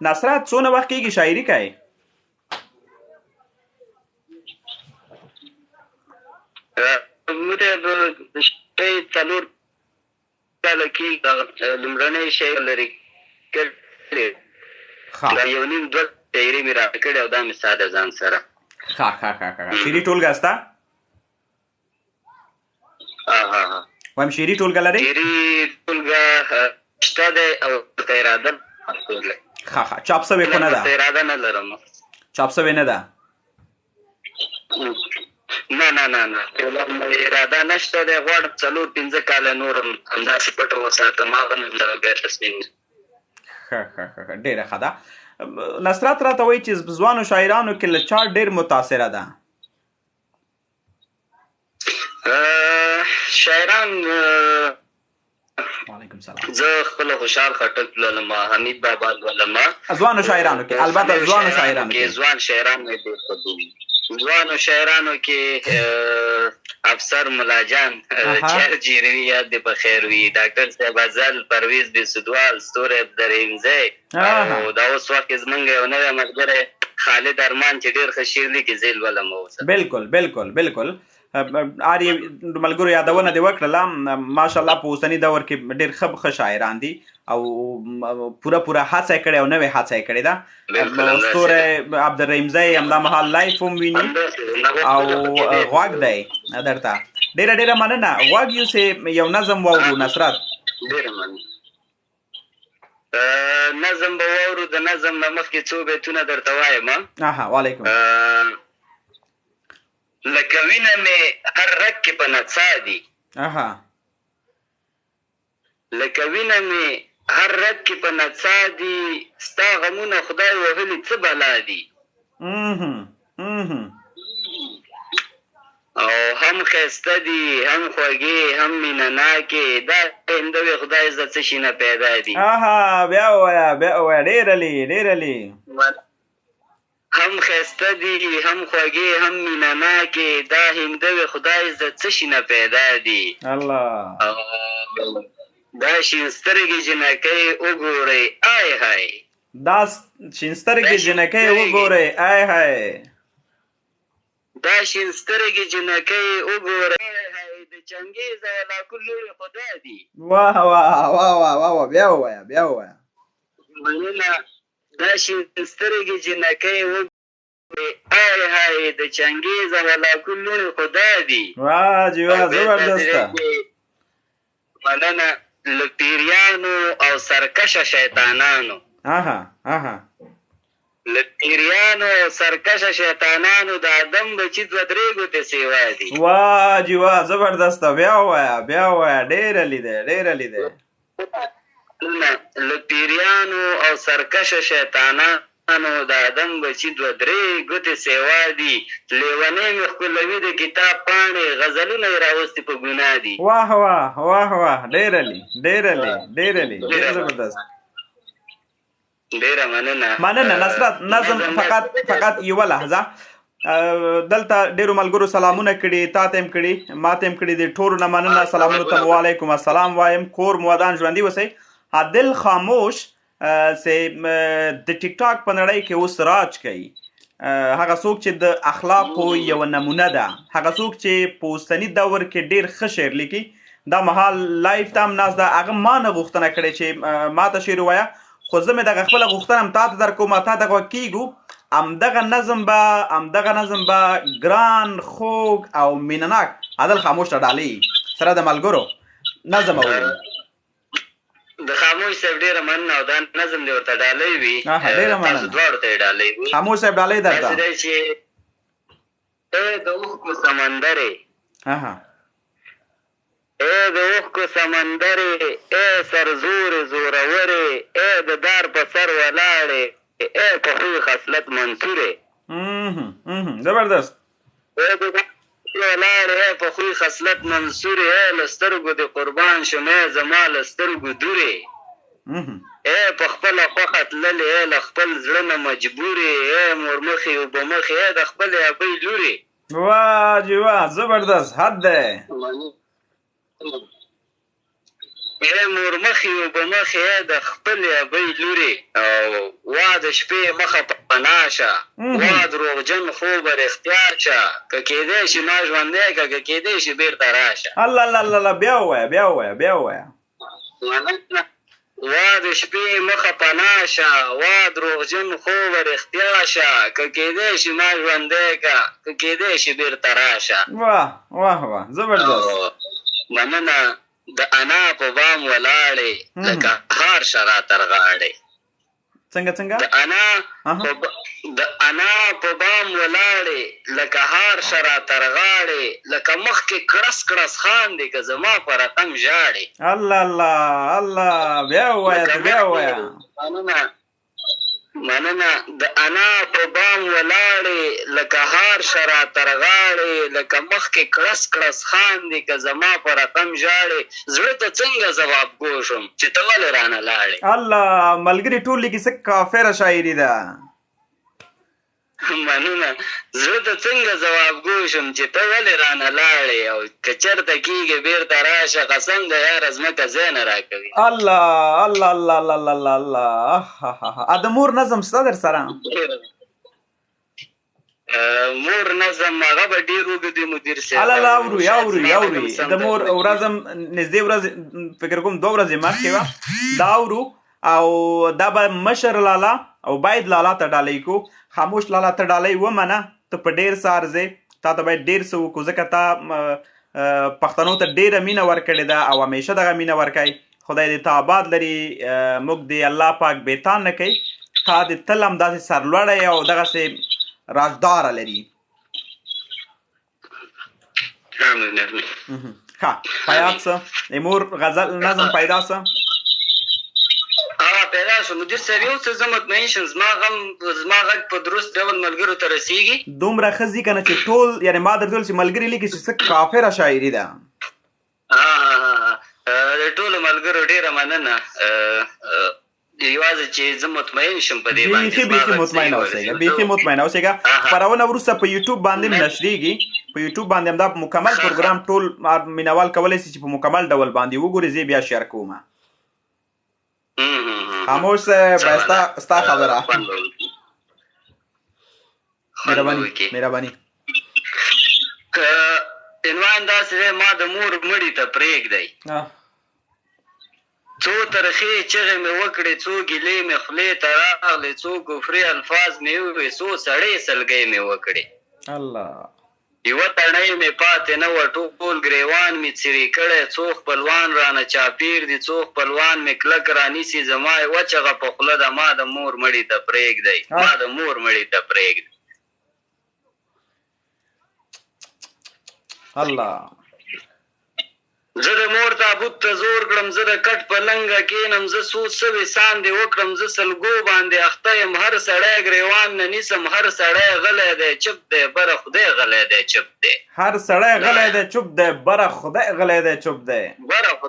نصرت څونه وخت کېږي شاعري کوې؟ څلور کاله کېږي لومړنی شعر لري کړی، یو نیم دوه شاعري مې راکړې او دا مې ساده ځان سره. شعري ټولګه شته؟ وایم شعري ټولګه لرئ؟ شعري ټولګه شته دی او ورته اراده چاپ سوې خو نه ده؟ اراده نه لرم. چاپ سوې نه ده؟ نه اراده نشته دی. غواړم 4-5 کاله نور همداسې پټه وساتم. هغه نه بیا تصمیم. ډېره ښه ده. نصرت راته وایي چې ځوانو شاعرانو کې له چا ډېر متاثره ده؟ شاعران وعلیکم سلام. زه خپل خوشحال خټک لولم، حمید بابا لولم. ځوانو شاعرانو کې البته ځوانو شاعرانو کې ځوان شاعران مې ډېر خوښوي. ځوانو شاعرانو کې افسر ملاجان چهر جیروي یاد دې په خیر وي، ډاکټر صاحب ازل، پرویز بېسودوال، ستوری عبدالرحیمزی او دا اوس وخت کې زمونږ یو نوی ملګری خالد ارمان چې ډېر ښه شعر لیکي، زه یې لولم اوس. بالکل آر ملګرو یادونه دې وکړله. ماشاءالله په اوسني دور کې ډېر ښه شاعران دي او پوره هڅه یې کړې او نوې هڅه یې کړې ده. ستوری عبدالرحیمزی همدا مهال لایف هم ویني او غوږ دی درته. ډېره مننه. غوږ یوسې یو نظم واورو نصرت. ډېره مننه. نظم به واورو. د نظم نه مخکې څو بیتونه درته وایم. وعلیکم. لکه وینه مې هر رګ کې په نڅا دي، لکه وینه مې هر رګ کې په نڅا دي، ستا غمونه خدای وهلي څه بلا دي. او هم ښایسته دي، هم خوږې، هم مینه ناکې، دا هندوې خدای زه څه شي نه پیدا دي. بیا ووایه ډېره لې. هم ښایسته دي، هم خوږې، هم مینه ناکې، دا هندوې خدای زه څه شي نه پیدا دي. الله. دا شین سترګې جنکۍ وګورئ آی های، دا شین سترګې جنکۍ وګورئ آی های، دا شین سترګې جنکۍ وګورئ آی های، د چنګیز او لاکو لوی خدا دي. واه بیا ووایه. مننه. دا شین سترګې جنکۍ وګورئ آی های، د چنګیز او لاکو لوی خدا دي. واه زبردسته. مننه. له پیریانو او سرکشه شیطانانو، له پیریانو او سرکشه شیطانانو د آدم بچي 2-3 ګوتې سیوا دي. واه زبردسته. بیا ووایه. ډېره لیده. له پیریانو او سرکشه شیطانانو د آدم بچي 2-3 ګوتې سیوا دي، لیونۍ مې ښکلوي د کتاب پاڼې، غزلونه یې راوستي په ګناه دي. واه ډېره لې. ډېر زبردست. ډېره مننه نصرت. نظم فقط یوه لحظه. دلته ډېرو ملګرو سلامونه کړي، تا ته هم کړي، ما ته هم کړي دي. ټولو نه مننه. سلامونو ته وعلیکم السلام وایم. کور مودان ژوندي اوسئ. عادل خاموش د ټیک ټاک په نړۍ کې اوس راج کوي. هغه څوک چې د اخلاقو یو نمونه ده، هغه څوک چې په اوسني دور کې ډېر ښه شعر لیکي. دا مهال لایف ته هم ناست ده. هغه ما نه غوښتنه کړې چې ما ته شعر ووایه، خو زه مې دغه خپله غوښتنه هم تا ته در کوم، تا ته غوږ کېږو همدغه نظم به ګران خوږ او مینناک عادل خاموش ته ډالۍ سره د ملګرو نظم اورو. د خاموش صاحب ډېره مننه او دا نظم دې ورته ډالۍ وي. ډېره مننه. تاسو دواړو ته یې ډالۍ وي. خاموش صاحب ډالۍ درته. داسې دی چې ای د اوښکو سمندرې، ای د اوښکو سمندرې، ای سرزورې زورورې، ای د دار په سر ولاړې، ای په خوی خصلت منصورې. زبردست. ای د دار ولاړې، ای په خوی خصلت منصورې، ای له سترګو دې قربان شم، ای زما له سترګو دورې. ای په خپله خوښه تللې، ای له خپل زړه نه مجبورې، ای مورمخې اوبه مخې، ای د خپلې ابۍ لورې. واه جی واه، زبردست، حد دی. ای مورمخې اوبه مخې، ای د خپلې ابۍ لورې. او وا د شپې مخه پناه شه، وا دروغجن خوبه رښتیا شه، که کېدی شي ما ژوندی که کېدی شي بېرته راشه. الله الله الله، بیا ووایه بیا ووایه بیا ووایه. وا د شپې مخه پناه شه، وا دروغجن خوبه رښتیا شه، که کېدی شي ما ژوندی که کېدی شي بېرته راشه. واه واه واه، زبردست. مننه. د انا په بام ولاړې لکه هار شه را تر غاړې. څنګه د انا په بام ولاړې لکه هار شه را تر غاړې، لکه مخکې کړس کړس خاندې که زما په رقم ژاړې. الله الله الله، بیا ووایه بیا ووایه. مننه. د انا په بام ولاړې لکه هار شه را تر غاړې، لکه مخکې کړس کړس خاندې که زما په رقم ژاړې. زړه ته څنګه ځواب ګو شم چې ته ولې رانه لاړې. الله، ملګري ټول لیکي څه کافره شاعري ده. مننه. زړه ته څنګه ځواب ګو شم چې ته ولې رانه لاړې، او که چېرته کېږي بېرته راشه، قسم د یاره ځمکه ځای نه راکوي. الله الله الله الله الله الله. د مور نظم شته در سره؟ مور نظم هغه به ډېر اوږد وي مدیر صاحب. الله اورو اورو د مور ورځ نږدې ورځ فکر کوم 2 ورځې مخکې وه، دا اورو او دا به مشر لالا او باید لالا ته ډالۍ کو. خاموش لالا ته ډالۍ ومنه، ته په ډېر څه ارزې، تا ته باید ډېر څه وکړو ځکه تا پښتنو ته ډېره مینه ورکړې ده او همیشه دغه مینه ورکوي. خدای دې ته آباد لري، موږ دې الله پاک بېتان نه کوي، تا دې تل همداسې سرلوړی او دغسې رازداره لري. ښه، پیدا څه د مور غزل نظم پیدا څه؟ پیدا شو مدیر صاحب. یو څه زه مطمئن شم زما غږ په درست ډول ملګرو ته رسېږي. دومره ښه ځي که نه چې ټول، یعنې ما درته ویل چې ملګري لیکي چې څه کافره شاعري ده. د ټولو ملګرو ډېره مننه. یوازې چې زه مطمئن شم په دې باندې. بیخي مطمئنه اوسېږه. خپرونه وروسته په یوټیوب باندې نشریږي. په یوټیوب باندې همدا مکمل پروګرام ټول مینوال کولی شي چې په مکمل ډول باندې وګوري. زه بیا شیر کوم. خاموش صاحب ستا خبره. مهرباني. عنوان داسې دی، ما د مور مړي ته پرېږدی. څو ترخې چغې مې وکړې، څو ګیلې مې خولې ته راغلې، څو کفري الفاظ مې ووې، څو سړې سلګۍ مې وکړې. الله. یوه تڼۍ مې پاتې نه وه، ټول ګریوان مې څیرې کړی، څو خپلوان رانه چاپېر دي، څو خپلوان مې کلک رانیسي، زما یوه چغه په خوله ده، ما د مور مړي ته پرېږدی. الله. زه د مور تابوت ته زور کړم، زه د کټ په لنګه کېنم، زه څو سوې ساندې وکړم، زه سلګو باندې اخته یم، هر سړی ګریوان نه نیسم، هر سړی غلی دی چپ دی، بره خدای غلی دی چپ دی. هر سړی غلی دی چپ دی، بره خدای غلی دی چپ دی. خدایه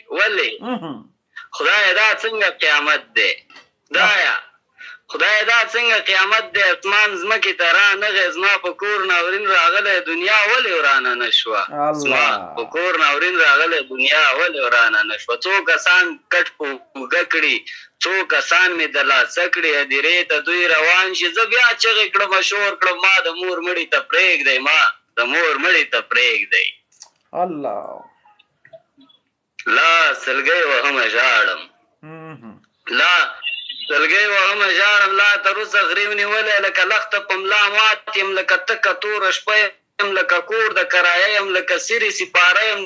ولې خدایه دا څنګه قیامت دی؟ خدای دا څنګه قیامت دی؟ اسمان ځمکې ته رانغی، زما په کور ناورین راغلی، دنیا ولې ورانه نه شوه؟ زما په کور ناورین راغلی، دنیا ولې ورانه نه شوه؟ څو کسان کټ په اوږه کړي، څو کسان مې د لاسه کړي، هدیرې ته دوی روان شي، زه بیا چغې کړم شور کړم، ما د مور مړي ته پرېږدی، الله. لا سلګۍ وهمه ژاړم، لا سلګۍ وهمه ژاړم لا تر اوسه غريو نیولی لکه لخته په ملا مات یم لکه تکه توره شپه یم لکه کور د کرایه یم لکه سرې سپاره یم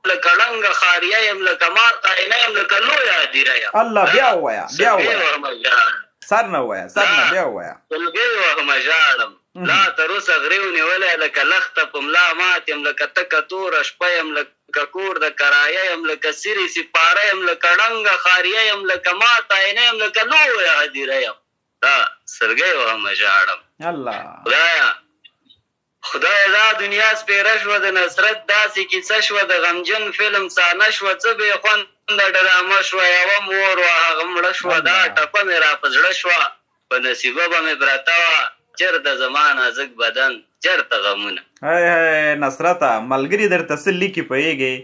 لکه ړنګه خاریه یم لکه ماته عینه یم لکه لویه هدیره یم الله بیا ووایه بیا سلګۍ ووایه وهمه ژاړم سر نه ووایه سر نه بیا ووایه سلګۍ وهمه ژاړم لا تر اوسه غريو نیولی لکه لخته په ملا مات یم لکه تکه توره شپه یم لکه کور د کرایه یم لکه سرې سپاره یم لکه ړنګه خاریه یم لکه ماته عینه یم لکه لویه هدیره یم دا سلګۍ وهمه ژاړم الله خدای دا دنیا سپیره شوه د نصرت داسې کیسه شوه د غمجن فلم صحنه شوه څه بې خونده ډرامه شوه یوه مور وه هغه مړه شوه دا ټپه مې را په زړه شوه په نصیبه به مې پرته وه چېرته زما نازک بدن چېرته غمونه نصرته ملګري درته څه لیکي پوهېږې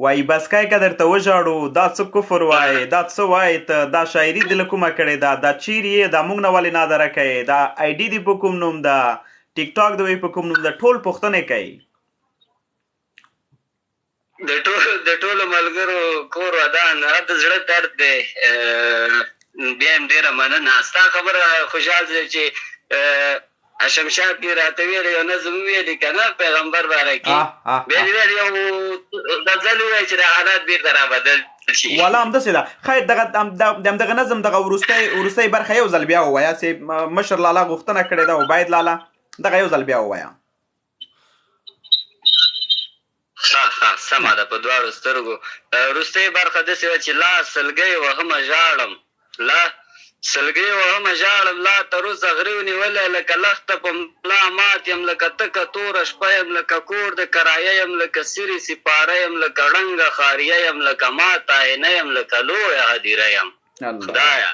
وایي بس کای که درته وژاړو دا څه کفر وایي دا څه وایي ته دا شاعري دې له کومه کړې ده دا چیرې یې دا موږ نه ولې نادره کوې دا آی ډي دې په کوم نوم ده ټیک ټاک د وی په کوم نوم ده ټول پوښتنې کوي د ټولو ملګرو کور ودان د زړه درد دی بیا هم ډېره مننه ستا خبره خوشحال دی چې شمشاد کې راته ویل یو نظم وویلې که نه پیغمبر باره کې بیا دې ویل یو غزل ووایي چې دا حالات بېرته را بدل شي والا همداسې ده خیر دغه نظم دغه وروستی برخه یو ځل بیا ووایه چې مشر لالا غوښتنه کړې ده عبید لالا دغه یو ځل بیا ووایه ښه سمه ده په دواړو سترګو وروستۍ برخه داسې وه چې لا سلګۍ وهمه ژاړم لا سلګۍ وهمه ژاړم لا تر اوسه غريو نیولی لکه لخته په ملا مات یم لکه تکه توره شپه یم لکه کور د کرایه یم لکه سرې سپاره یم لکه ړنګه خاریه یم لکه ماته عینه یم لکه لویه هدیره یم خدایه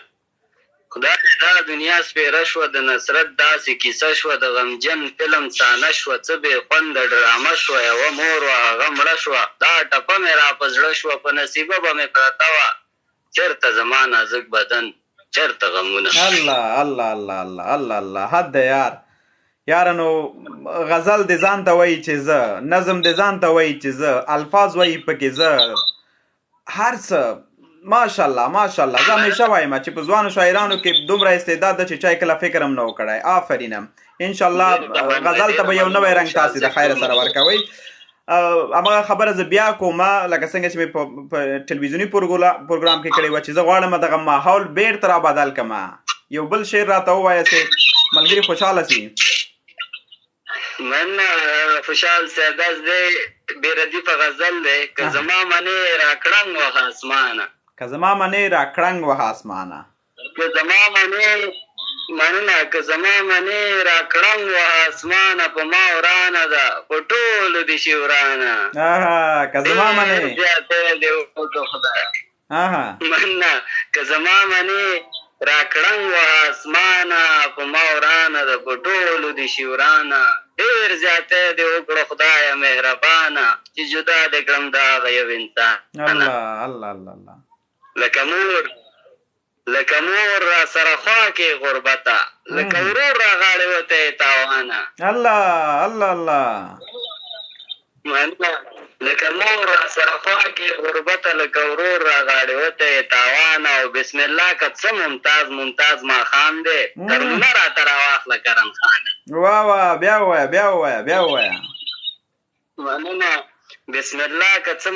دا دنیا سپیره شوه د نصرت داسې کیسه شوه د غمجن فلم صحنه شوه څه بې خونده ډرامه شوه یوه مور وه هغه مړه شوه دا ټپه مې را په زړه شوه په نصیبه به مې پرته وه چېرته زما نازک بدن چېرته غمونه الله الله الله الله الله الله حد ده یاره نو غزل دې ځان ته وایي چې زه نظم دې ځان ته وایي چې زه الفاظ وایي پکې زه هر څه ماشاءالله ماشاءالله زه همیشه وایم چې په ځوانو شاعرانو کې دومره استعداد ده چې چا کله فکر هم نه و کړی آفرین انشاءالله غزل ته به یو نوی رنګ تاسې د خیر سره ورکوئ همغه خبره زه بیا کومه لکه څنګه چې مې په ټلویزیوني پروګرام کې کړې وه چې زه غواړم دغه ماحول بیرته را بدل کړم یو بل شعر راته ووایه چې ملګري خوشحاله سي من خوشحال صاحب داس دی بې ردیفه غزل دی که زما منې را کړنګ وه اسمانه که زما منې را کړنګ وه اسمانه که زما منې مننه که زما منې را کړنګ وه اسمانه په ما ورانه ده په ټولو دې شي ورانه که زما منې مننه که زما منې را کړنګ وه اسمانه په ما ورانه ده په ټولو دې شي ورانه ډېر زیاتی دې وکړه خدایه مهربانه چې جدا دې کړم د هغه یو انسان لکه مور را سره خوا کې غربته لکه ورور را غاړې وتی تاوانه لکه مور را سره خوا کې غربته لکه ورور را غاړې وتی تاوانه او بسم الله که څه ممتاز ماښام دی کرمونه راته راواخله کرم خانه بیا ووایه مننه بسم الله که څه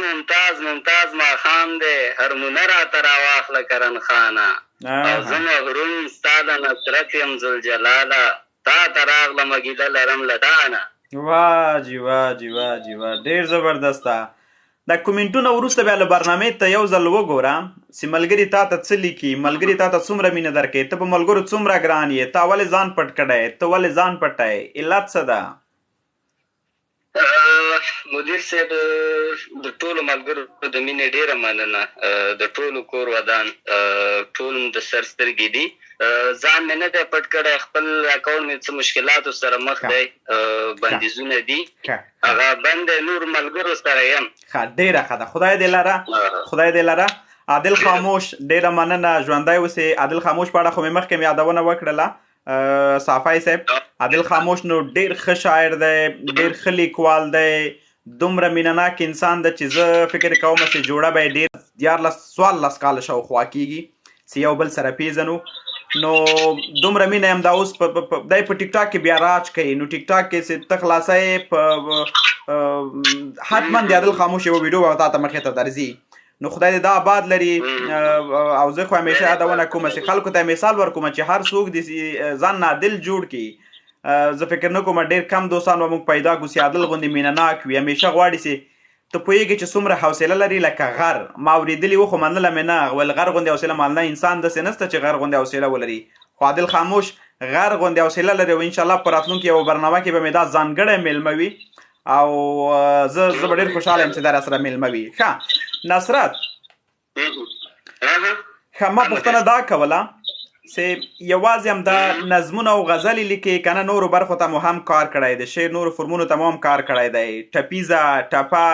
ممتاز ماښام دی هرمونه راته راواخله کرن خانه او زه محروم ستا د نصرت یم ذوالجلاله تا ته راغلمه ګیله لرم له تانه واجی ډېر زبردسته دا کومنټونه وروسته بیا له برنامې ته یو ځل وګوره چې ملګري تا ته څه لیکي ملګري تا ته څومره مینه درکوي ته په ملګرو څومره ګران یې تا ولې ځان پټ کړی ته ولې ځان پټی علت څه ده مدیر صاحب د ټولو ملګرو د مینې ډېره مننه د ټولو کور ودان ټول د سر سترګې دي ځان مې نه دی پټ کړی خپل اکاونټ مې څه مشکلاتو سره مخ دی بندیزونه دي هغه بند دی نور ملګرو سره یم ډېره ښه ده خدای دې لره عادل خاموش ډېره مننه ژوندی اوسې عادل خاموش په اړه خو مې مخکې مې یادونه وکړله صافی صاحب عادل خاموش نو ډېر ښه شاعر دی ډېر ښه لیکوال دی دومره مینهناک انسان ده چې زه فکر کوم چې جوړه به یې ډېر 14 کاله شاوخوا کېږي چې یو بل سره پیژنو. نو دومره مینه هم دا اوس دای په ټیک ټاک کې بیا راج کوي. نو ټیک ټاک کې چې ته خلاصوې په حتما د عادل خاموش یوه ویډیو به تا ته مخې ته درځي. نو خدای دې دا آباد لري. او زه خو همیشه یادونه کوم چې خلکو ته مثال ورکوم چې هر څوک دې ځان نه عادل جوړ کړي. زه فکر نه کوم ډېر کم دوستان به موږ پیدا کړو چې عادل غوندې مینه ناک وي. همیشه غواړي چې ته پوهېږې چې څومره حوصله لري لکه غر. ما اورېدلي و خو منله مې نه. ویل غر غوندې حوصله مالنه انسان داسې نشته چې غر غوندې حوصله ولري. خو عادل خاموش غر غوندې حوصله لري. او انشاءالله په راتلونکي یوه برنامه کې به مې دا ځانګړی میلمه وي او زه به ډېر خوشحاله یم چې دا راسره میلمه وي. ښه نصرت، ښه ما پوښتنه دا کوله چې یوازې هم دا نظمونه او غزلې لیکې که نه نورو برخو ته مو هم کار کړی دی، شعر نورو فرمونو ته مو هم کار کړی دی، ټپیزه، ټپه،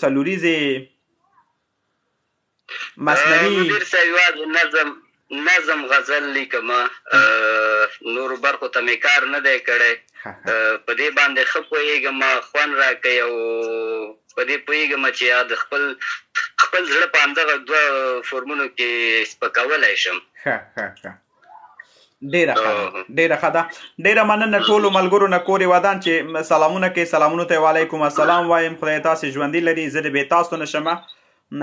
سلوریزې، مصنوي؟ مدیر صاحب نظم غزل لیکم، نورو برخو ته مې کار نه دی کړی. په دې باندې ښه پوهېږم، خوند راکوي او په دې پوهېږم چې د خپل زړه په همدغه دوه فورمونو کې سپکولی شم. ډېره ښه ده، ډېره ښه ده. ډېره مننه ټولو ملګرو نه کور ودان چې سلامونه کوي. سلامونو ته وعلیکم السلام وایم. خدای تاسې ژوندي لري، زه د بې تاسو نه شمه.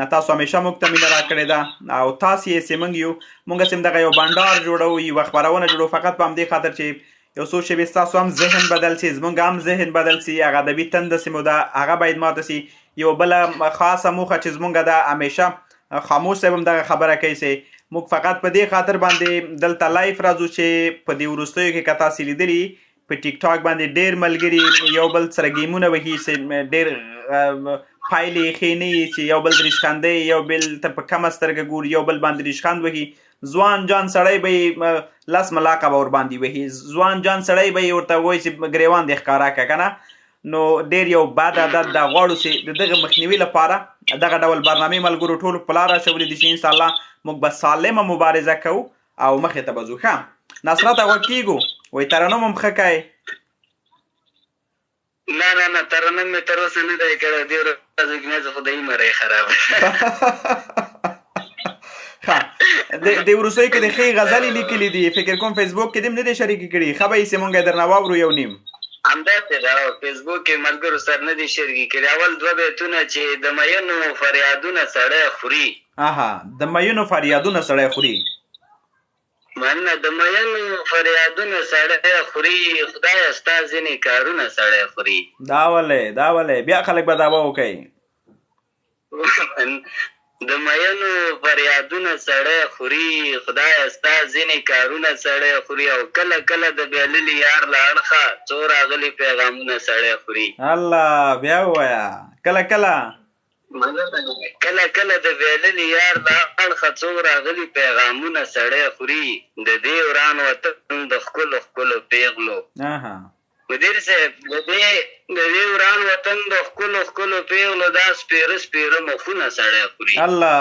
تاسو همیشه موږ ته مینه راکړې ده او تاسې یې چې موږ یو موږ هسې همدغه یو بانډار جوړوو، یوه خپرونه جوړوو فقط په همدې خاطر چې یو څو شېبې ستاسو هم ذهن بدل شي، زموږ هم ذهن بدل شي. هغه ادبي تنده چې مو ده هغه باید ماته شي. یو بله خاصه موخه چې زموږ ده، همیشه خاموش صاحب هم دغه خبره کوي چې موږ فقط په دې خاطر باندې دلته لایف راځو چې په دې وروستیو کې که تاسې لیدلي په ټیک ټاک باندې ډېر ملګري یو بل سره ګیمونه وهي چې ډېر پایلې ښې نه وي، چې یو بل ریشخندوي، یو بل ته په کمه سترګه ګوري، یو بل باندې ریشخند وهي. ځوان جان سړی به یې 10 ملاقه به ورباندې وهي، ځوان جان سړی به یې ورته وایي چې ګریوان دې ښکاره کړه که نه. نو ډېر یو بد عادت دا غواړو چې د دغه مخنیوي لپاره دغه ډول برنامې ملګرو ټولو په لاره اچولي دي چې انشاءالله موږ به سالمه مبارزه کوو او مخې ته به ځو. ښه نصرت غوږ کېږو، وایي ترنم هم ښه کوې؟ نه ترنم مې تر اوسه نه دی کړی. دې ورځو کې مې زه خدایي مرۍ خرابه. ښه د وروستیو کې د ښې غزلې لیکلي دي، فکر کوم فیسبوک کې دې هم نه دی شریکې کړي. ښه به یې چې مونږ یې درنه واورو یو نیم. همداسې ده، فیسبوک کې ملګرو سره نه دي شریکې کړي. اول 2 بیتونه چې د مینو فریادونه سړی خوري. د مینو فریادونه سړی خوري. مننه. د مینو فریادونه سړی خوري، خدایه ستا ځینې کارونه سړی خوري. دا ولې بیا خلک به دعوه وکوي. د مینو فریادونه سړی خوري، خدایه ستا ځینې کارونه سړی خوري. او کله کله د بېللي یار له اړخه څو راغلي پیغامونه سړی خوري. الله بیا ووایه کله کله د بېللي یار له اړخه څو راغلي پیغامونه سړی خوري. د دې وران وطن د ښکلو ښکلو پیغلو. مدیر صاحب د دې وران وطن د ښکلو ښکلو پیغلو دا سپېره سپېره مخونه سړی خوري. الله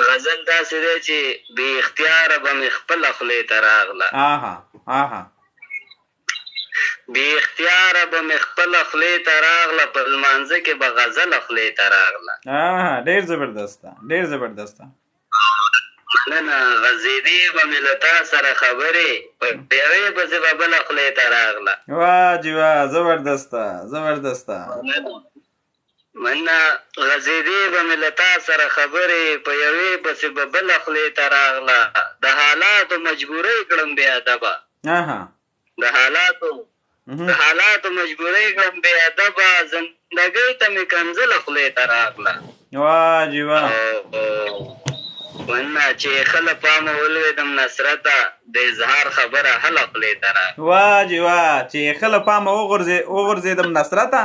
غزل داسې دی چې بې اختیاره به مې خپله خولې ته راغله. بې اختیاره به مې خپله خولې ته راغله، په لمانځه کې به غزله خولې ته راغله. ډېر زبردسته. مننه. غزېدې به مې له تا سره خبرې، په یوې پسې به بله خولې ته راغله. واه جي واه، زبردسته. مننه. غزېدې به مې له تا سره خبرې، په یوې پسې به بله خولې ته راغله. د حالاتو مجبورۍ کړم بې ادبه. د حالاتو مجبورۍ کړم بې ادبه، زندګۍ ته مې کنځله خولې ته راغله. واه جي واه. مننه. چې ښه له پامه ولوېدم نصرته، د اظهار خبره هله خولې ته راغله. واه جي واه. چې ښه له پامه وغورځېدم نصرته،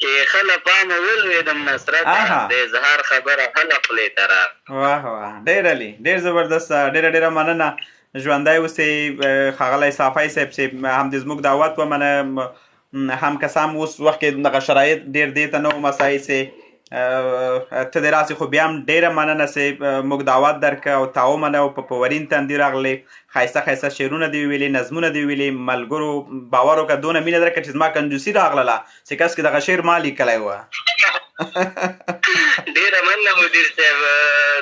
چې ښه له پامه ولوېدم نصرته، د اظهار خبره هله خولې ته راغله. واه ډېر زبردسته. ډېره مننه. ژوندی اوسئ ښاغلی صافی صاحب چې هم دې زموږ دعوت ومنه، هم که څه هم اوس وخت کې دغه شرایط ډېر دې ته نه و مساعد چې ته دې راسې، خو بیا هم ډېره مننه چې موږ دعوت درکړه او تا ومنه او په ورین تندي راغلی. ښایسته شعرونه دې ویلي، نظمونه دې ویلي. ملګرو باور وکړه دونه مینه درکړه چې زما کنجوسي راغله چې کس کې دغه شعر ما لیکلی وه. ډیره مننه مدیر صاحب،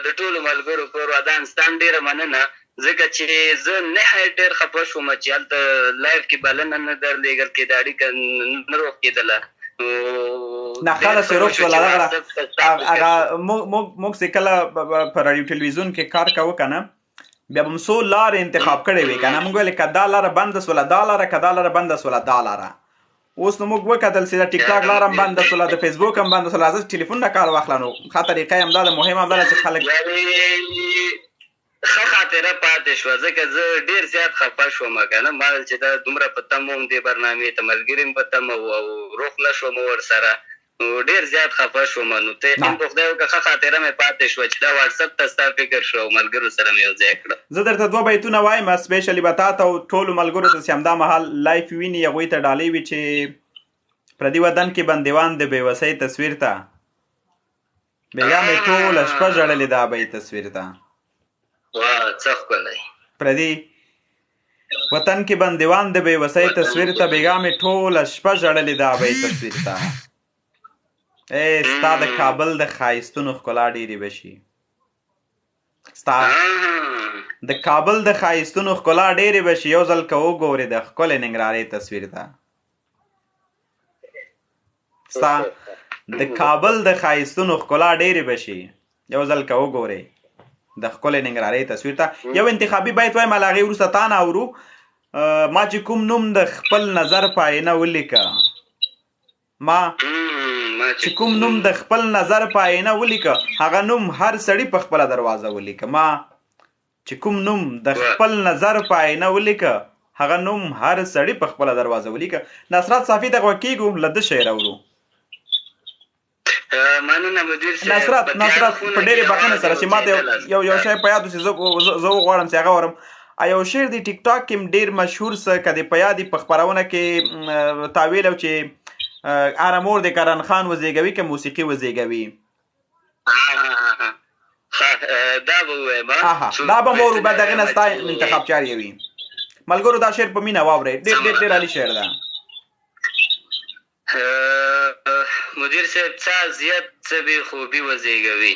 د ټولو ملګرو کور ودان ستان ډیره مننه، ځکه چې زه نهایت ډېر خفه شوم چې هلته لایف کې بلنه نه درلېږل کېده، اړیکه نه روغ کېدله. نه خلاص روغ شوله. هغه موږ چې کله په راډیو ټلویزیون کې کار کوو که نه، بیا به م څو لارې انتخاب کړې وې که نه، موږ ویلې که دا لاره بنده سوله دا لاره، که دا لاره بنده سوله دا لاره. اوس نو موږ وکتل چې د ټیک ټاک لاره هم بنده سوله، د فیسبوک هم بنده سوله، راځه ټلیفون نه کار واخله. نو ښه طریقه یې همدا ده، مهم همدا ده چې خلک ښه خاطره پاتې شوه، ځکه زه ډېر زیات خفه شوم که نه، ما ویل چې دا دومره په تمه وم دې برنامې ته، ملګري هم په تمه وو او روغ نه شوم ورسره، نو ډېر زیات خفه شوم. نو ته یقین په خدای وکړه ښه خاطره مې پاتې شوه چې دا واټساپ ته ستا فکر شو او ملګرو سره مې یو ځای کړه. زه درته 2 بیتونه وایم سپیشلی به تا ته او ټولو ملګرو ته چې همدا مهال لایف ویني، هغوی ته ډالۍ وي چې پردي وطن کې بندیوان د بېوسۍ تصویر ته بېګا مې ټوله شپه ژړلې دا به یې تصویر ته. واه څه ښکلی. پردي وطن کې بندیوان د بېوسۍ تصویر ته بېګا مې ټوله شپه ژړلې دا به یې تصویر ته. ستا د کابل د ښایستونو ښکلا ډېرې به شي، ستا د کابل د ښایستونو ښکلا ډېرې به شي، یو ځل که وګورې د ښکلې ننګرهارۍ تصویر ته. ستا د کابل د ښایستونو ښکلا ډېرې به شي، یو ځل که وګورې د ښکلې ننګرهارۍ تصویر ته. یو انتخابي بیت وایم له هغې وروسته تا نه اورو. ما چې کوم نوم د خپل نظر په آینه ولیکه، ما چې کوم نوم د خپل نظر په آینه ولیکه، هغه نوم هر سړي په خپله دروازه ولیکه. ما چې کوم نوم د خپل نظر په آینه ولیکه، هغه نوم هر سړي په خپله دروازه ولیکه. نصرت صافي ته غوږ کېږو، له ده شعر اورو. مننه مدیر صاحب. نصرت په ډېرې بښنې سره چې ما ته یو شی په یاد و چې زه وغواړم چې هغه واورم. یو شعر دی ټیک ټاک کې ډېر مشهور څه که دې په یاد په خپرونه کې تا ویلی و چې هره مور د کرن خان وزېږوي که موسیقي وزېږوي. دا به ووایم، دا به مور به دغې نه ستا انتخاب چارې وي. ملګرو دا شعر په مینه واورئ، ډېر عالي شعر ده. مدیر صاحب څه زیات څه بې خوبي وزېږوي،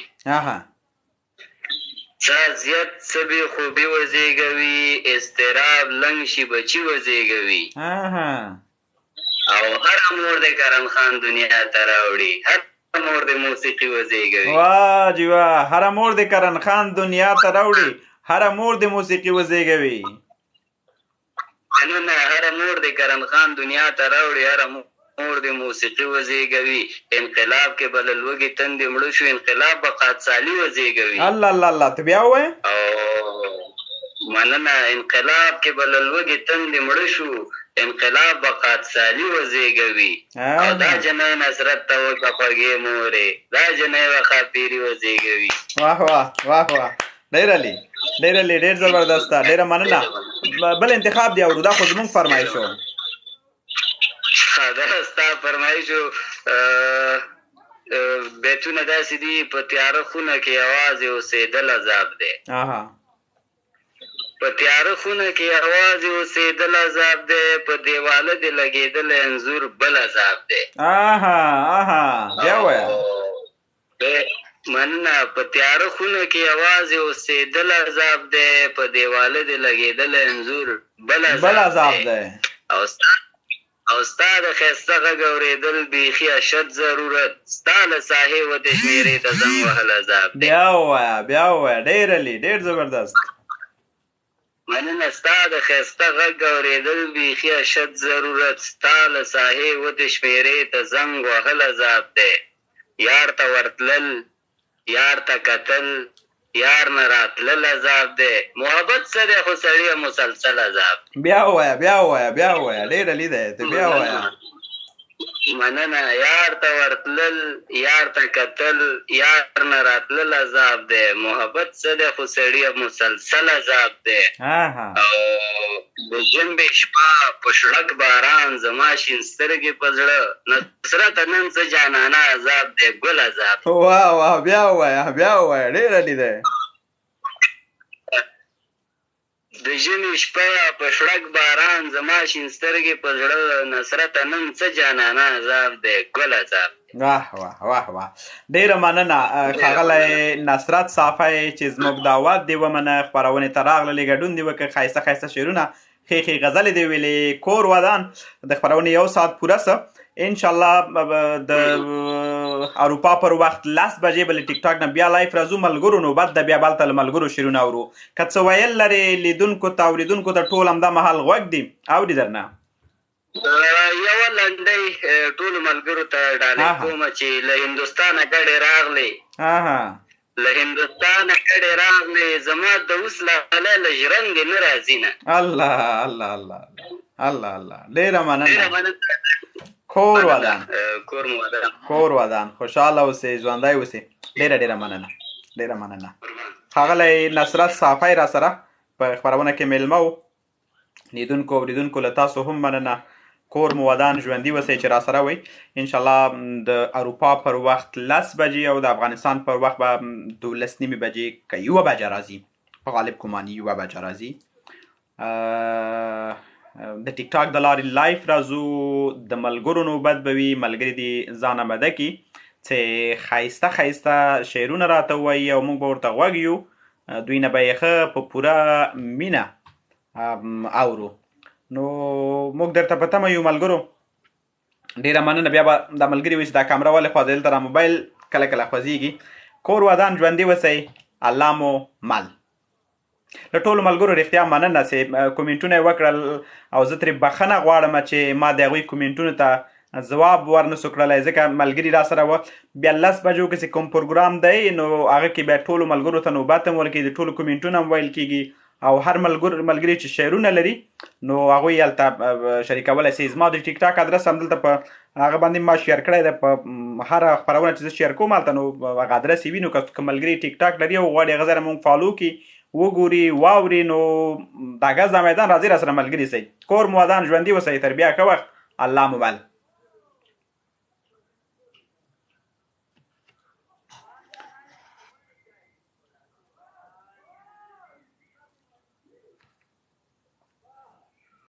څه زیات څه بې خوبي وزېږوي، اضطراب لنګ شي بچي وزېږوي، او هره مور د کرن خان دنیا ته راوړي، هره مور د موسیقي وزېږوي. واه جی واه، هره مور د کرن خان دنیا ته راوړي، هره مور د موسیقي وزېږوي. مننه. هره مور د کرن خان دنیا ته راوړي، هره مور د موسیقي وزېږوي. انقلاب کې به له لوږې تندې مړه شو، انقلاب به قادسالي وزېږوي. الله الله الله، ته بیا ووایه. مننه. انقلاب کې به له لوږې تندې مړه شو، انقلاب به قادسالي وزېږوي. او دا جنۍ نصرت ته وکړه خوږې مورې، دا جنۍ به ښاپیري وزېږوي. واه واه واه واه، ډېر عالي ډېر عالي، ډېر زبردسته، ډېره مننه. بل انتخاب دی اورو، دا خو زمونږ فرمایش و. دا ستا فرمایش و. بیتونه داسې دي: په تیاره خونه کې یوازې اوسېدل عذاب دی، په تیاره خونه کې یوازې اوسېدل عذاب دی، په دیواله دې لګېدل انځور بل عذاب دی. بیا ووایه. مننه. په تیاره خونه کې یوازې اوسېدل عذاب دی، په دیواله دې لګېدل انځور بل عذاب دی، او ستا د ښایسته غږ اورېدل بیخي اشد ضرورت، ستا له ساحې وتې شمېرې ته زنګ وهل عذاب دی. بیا ووایه بیا ووایه، ډېر عالي، ډېر زبردست. مننه. ستا د ښایسته غږ اورېدل بیخي اشد ضرورت، ستا له ساحې وتې شمېرې ته زنګ وهل عذاب دی. یار ته ورتلل، یار ته کتل، یار نه راتلل عذاب دی. محبت څه دی خو سړیه مسلسل عذاب. بیا ووایه بیا ووایه بیا ووایه، ډېر عالي دی، ته بیا ووایه. مننه. یار ته ورتلل، یار ته کتل، یار نه راتلل عذاب دی. محبت څه دی خو سړیه مسلسل عذاب دی. او د ژمي شپه په شړک باران زما شین سترګې په زړه، نصرت نن څه جانانه عذاب دی، ګل عذاب. واه واه، بیا ووایه بیا ووایه، ډېر عالي دی. د ژمي شپه په شړک باران زما شین سترګې په زړه، نصرت نن څه جانانه عذاب دی، ګل عذاب دی. واه واه واه واه ډیره مننه ښاغلی نصرت صافی چې زموږ دعوت دی ومنه خپرونې ته راغللې ګډون دې وکړه ښایسته ښایسته شعرونه ښې ښې غزلې دې ویلې کور ودان د خپرونې 1 ساعت پوره څه انشاءالله د اروپا پر وخت 10 بجې به له ټیک ټاک نه بیا لایف راځو ملګرو نوبت د بیا بلته له ملګرو شعرونه اورو که څه ویل لرې لیدونکو ته اوریدونکو ته ټول همدا مهال غوږ دي اوري درنه یوه لنډۍ ټولو ملګرو ته ډالۍ کومه چې له هندوستانه ګډې راغلې له هندوستانه ګډې راغلې زما د اوس لالی له ژرندې نه راځي نه الله الله الله الله الله ډېره مننه کور ودان کور ودان خوشحاله اوسې ژوندی اوسې ډېره مننه ډېره مننه ښاغلی نصرت صافی را سره په خپرونه کې میلمه و لیدونکو اوریدونکو له تاسو هم مننه کور مو ودان ژوندي اوسئ چې را سره وئ انشاءالله د اروپا پر وخت 10 بجې او د افغانستان پر وخت به 12 نیمې بجې که 1 بجه راځي په غالب ګماني 1 بجه راځي د ټیک ټاک د لارې لایف راځو د ملګرو نوبت به وي ملګري دې ځان امده کړي چې ښایسته ښایسته شعرونه راته ووایي او موږ به ورته غوږ یو دوی نه به یې ښه په پوره مینه اورو نو موږ درته په تمه یو ملګرو ډېره مننه بیا به دا ملګري وایي چې دا کامره ولې خوځېدل دلته را موبایل کله کله خوځېږي کور ودان ژوندي اوسئ الله مو مل له ټولو ملګرو رښتیا مننه چې کومنټونه یې وکړل او زه ترې بخښنه غواړم چې ما د هغوی کومنټونو ته ځواب ورنسو کړلی ځکه ملګري را سره وه بیا 10 بجو کې چې کوم پروګرام دی نو هغه کې بیا ټولو ملګرو ته نوبت هم ورکړي د ټولو کومنټونه هم ویل کېږي او هر ملګري چې شعرونه لري نو هغوی هلته شریکولی سي زما د ټیک ټاک ادرس همدلته په هغه باندې ما شیر کړی دی په هره خپرونه چې زه شیر کوم هلته نو هغه ادرس یې وي نو که ملګري ټیک ټاک لري او غواړي هغه ځای مونږ فالو کړي وګوري واوري نو د اګست د میدان راځي را سره ملګري سئ کور مو ودان ژوندي اوسئ تر بیا ښه وخت الله مو بل